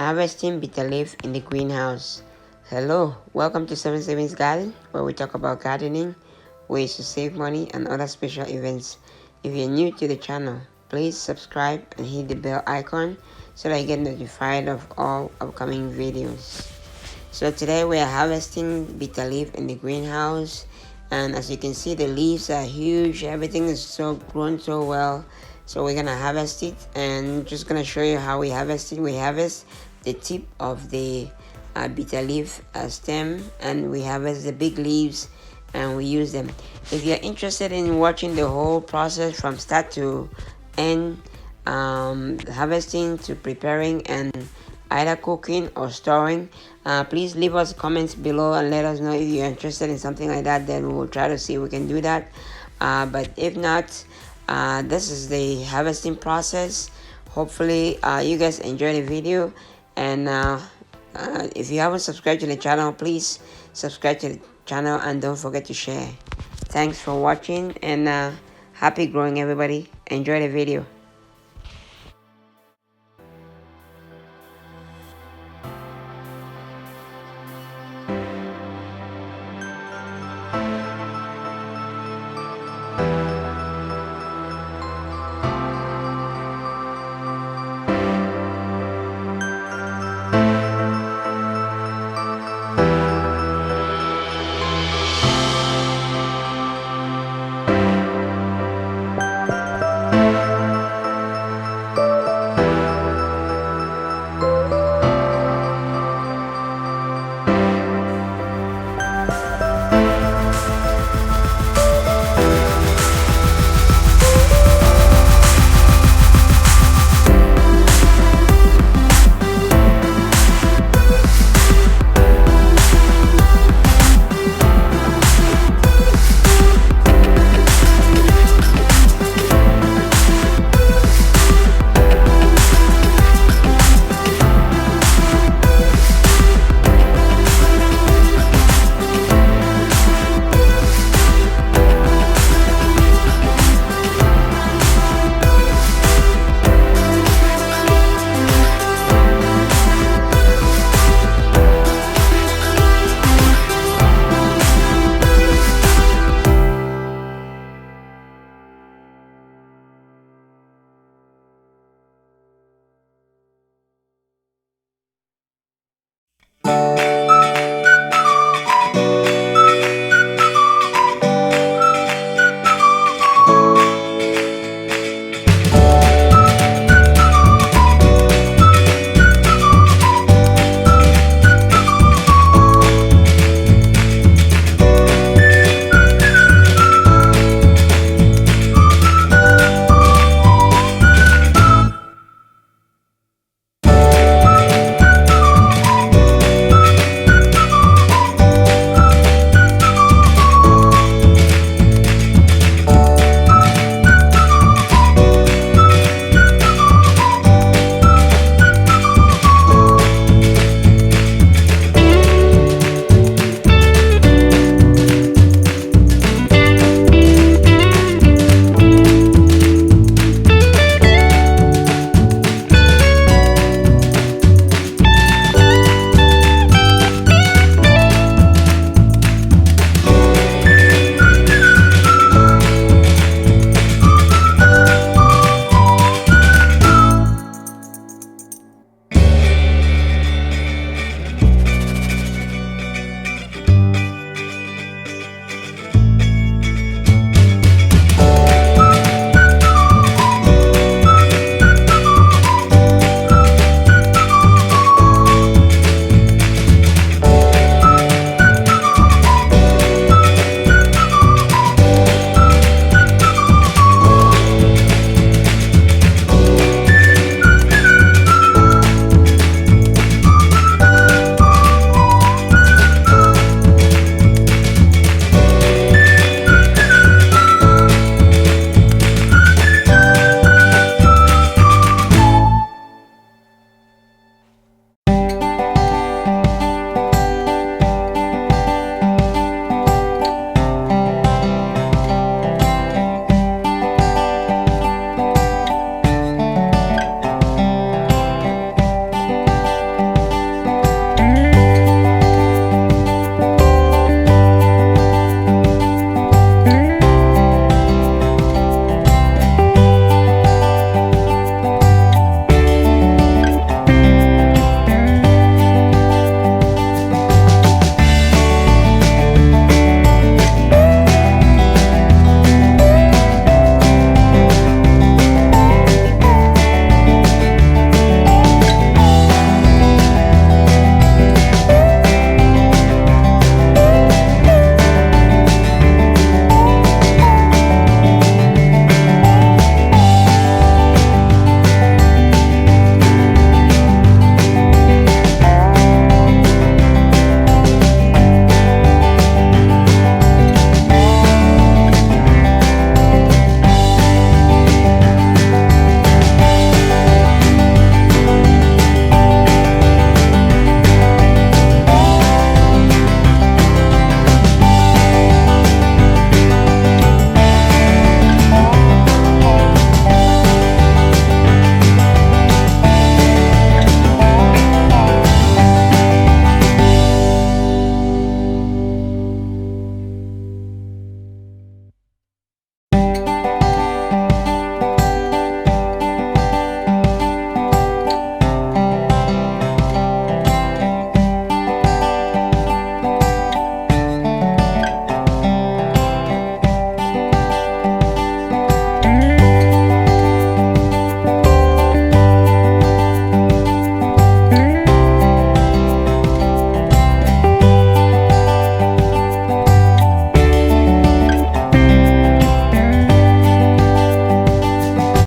Harvesting bitter leaf in the greenhouse. Hello, welcome to 7 Savings Garden, where we talk about gardening, ways to save money, and other special events. If you're new to the channel, please subscribe and hit the bell icon so that you get notified of all upcoming videos. So today we are harvesting bitter leaf in the greenhouse, and as you can see, the leaves are huge. Everything is so grown so well. So we're gonna harvest it, and just gonna show you how we harvest it. We harvest the tip of the bitter leaf stem, and we harvest the big leaves and we use them. If you're interested in watching the whole process from start to end, harvesting to preparing and either cooking or storing, please leave us comments below and let us know if you're interested in something like that. Then we will try to see if we can do that, but if not, this is the harvesting process. Hopefully you guys enjoy the video, and if you haven't subscribed to the channel, please subscribe to the channel and don't forget to share. Thanks for watching, and happy growing, everybody. Enjoy the video.